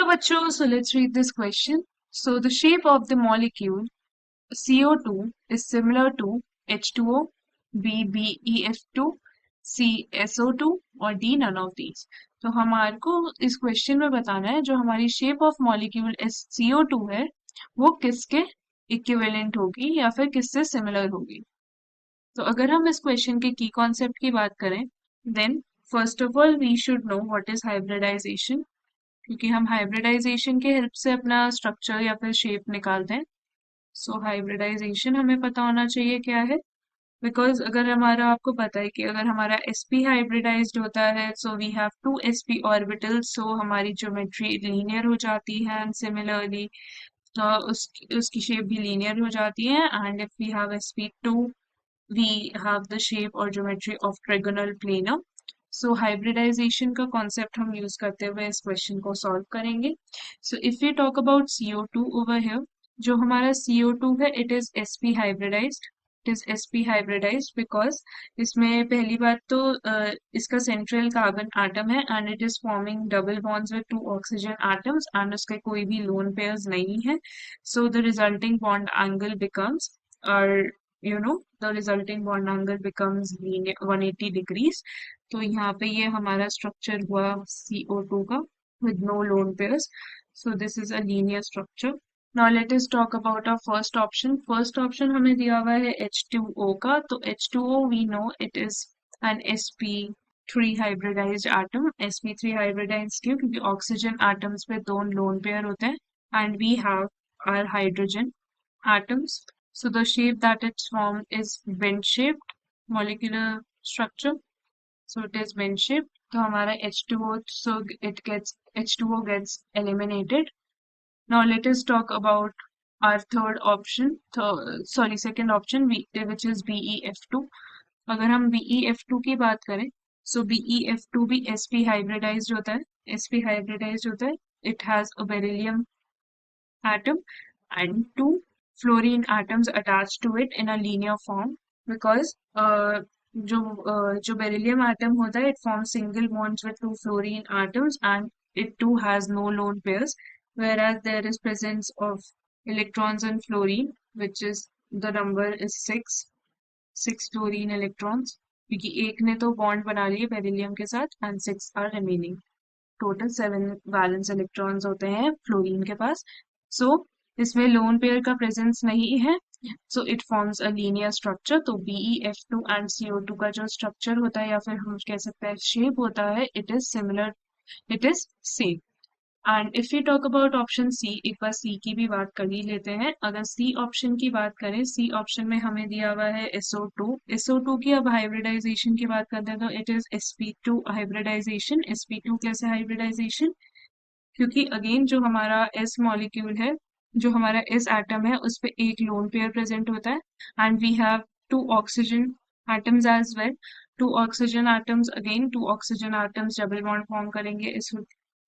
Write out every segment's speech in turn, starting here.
बच्चों, so let's read this question. So the shape of the molecule CO2 is similar to H2O, B BeF2, C SO2 और D none of these. तो हमारे को इस question में बताना है जो हमारी शेप ऑफ मॉलिक्यूल CO2 है वो किसके इक्विवेलेंट होगी या फिर किससे सिमिलर होगी. तो अगर हम इस क्वेश्चन के की कॉन्सेप्ट की बात करें, then first of all we should know what is hybridization, क्योंकि हम हाइब्रिडाइजेशन के हेल्प से अपना स्ट्रक्चर या फिर शेप निकालते हैं. सो हाइब्रिडाइजेशन हमें पता होना चाहिए क्या है, बिकॉज अगर हमारा आपको पता है कि अगर हमारा sp हाइब्रिडाइज्ड होता है so we have two sp orbitals, so हमारी ज्योमेट्री लीनियर हो जाती है एंड सिमिलरली उसकी शेप भी लीनियर हो जाती है. And if we have sp2 we have the shape or geometry of trigonal planar. So hybridization का कॉन्सेप्ट हम यूज करते हुए इस क्वेश्चन को सॉल्व करेंगे. So if we talk about CO2 over here, जो हमारा CO2 है it is sp hybridized. It is sp hybridized because इसमें पहली बात तो इसका सेंट्रल कार्बन एटम है and it is forming double bonds with 2 oxygen atoms and उसके कोई भी लोन पेयर्स नहीं है. So the resulting bond angle becomes और the resulting bond angle becomes linear 180 degrees. तो यहाँ पे ये हमारा स्ट्रक्चर हुआ CO2 का with no lone pairs. So this is a linear structure. Now let us talk about our first option. First option हमें दिया हुआ है H2O का. तो H2O we know it is an sp3 hybridized atom. sp3 hybridized क्यों? क्योंकि oxygen atoms पे दो लोन पेयर होते हैं and we have our hydrogen atoms. So the shape that it's formed is bend-shaped molecular structure. So it is bend-shaped. तो हमारा H2O, so H2O gets eliminated. Now let us talk about our third option. Second option, which is BeF2. अगर हम BeF2 की बात करें, so BeF2 भी sp hybridized होता है. sp hybridized होता है. It has a beryllium atom and two fluorine atoms attached to it in a linear form because जो beryllium atom होता है it forms single bonds with two fluorine atoms and it too has no lone pairs, whereas there is presence of electrons in fluorine which is the number is 6 fluorine electrons, क्योंकि एक ने तो bond बना लिए beryllium के साथ and 6 are remaining. Total 7 valence electrons होते हैं फ्लोरीन के पास. सो इसमें लोन पेयर का प्रेजेंस नहीं है, सो it forms a linear structure. तो BeF2 एंड CO2 का जो स्ट्रक्चर होता है या फिर हम कह सकते हैं शेप होता है it is similar, it is same. And if you talk about option C, एक बार सी की भी बात कर ही लेते हैं. अगर सी ऑप्शन की बात करें, सी ऑप्शन में हमें दिया हुआ है SO2 की अब हाइब्रिडाइजेशन की बात करते हैं तो it is sp2 hybridisation. sp2 कैसे हाइब्रिडाइजेशन? क्योंकि अगेन जो हमारा S मॉलिक्यूल है, जो हमारा S एटम है उस पे एक लोन पेयर प्रेजेंट होता है and we have 2 oxygen atoms as well. 2 oxygen atoms, again 2 oxygen atoms double bond form करेंगे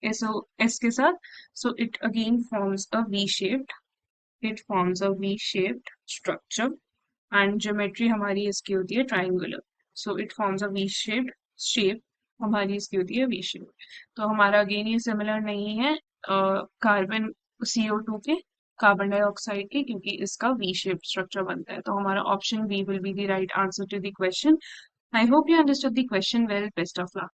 S के साथ. So it again forms a V shaped structure and geometry हमारी इसकी होती है triangular. So it forms a V shaped shape, हमारी इसकी होती है वी शेप. तो हमारा अगेन ये सिमिलर नहीं है कार्बन CO2 के कार्बन डाइऑक्साइड के, क्योंकि इसका वी शेप स्ट्रक्चर बनता है. तो हमारा option B will be the right answer to the question. I hope you understood the question well. Best of luck.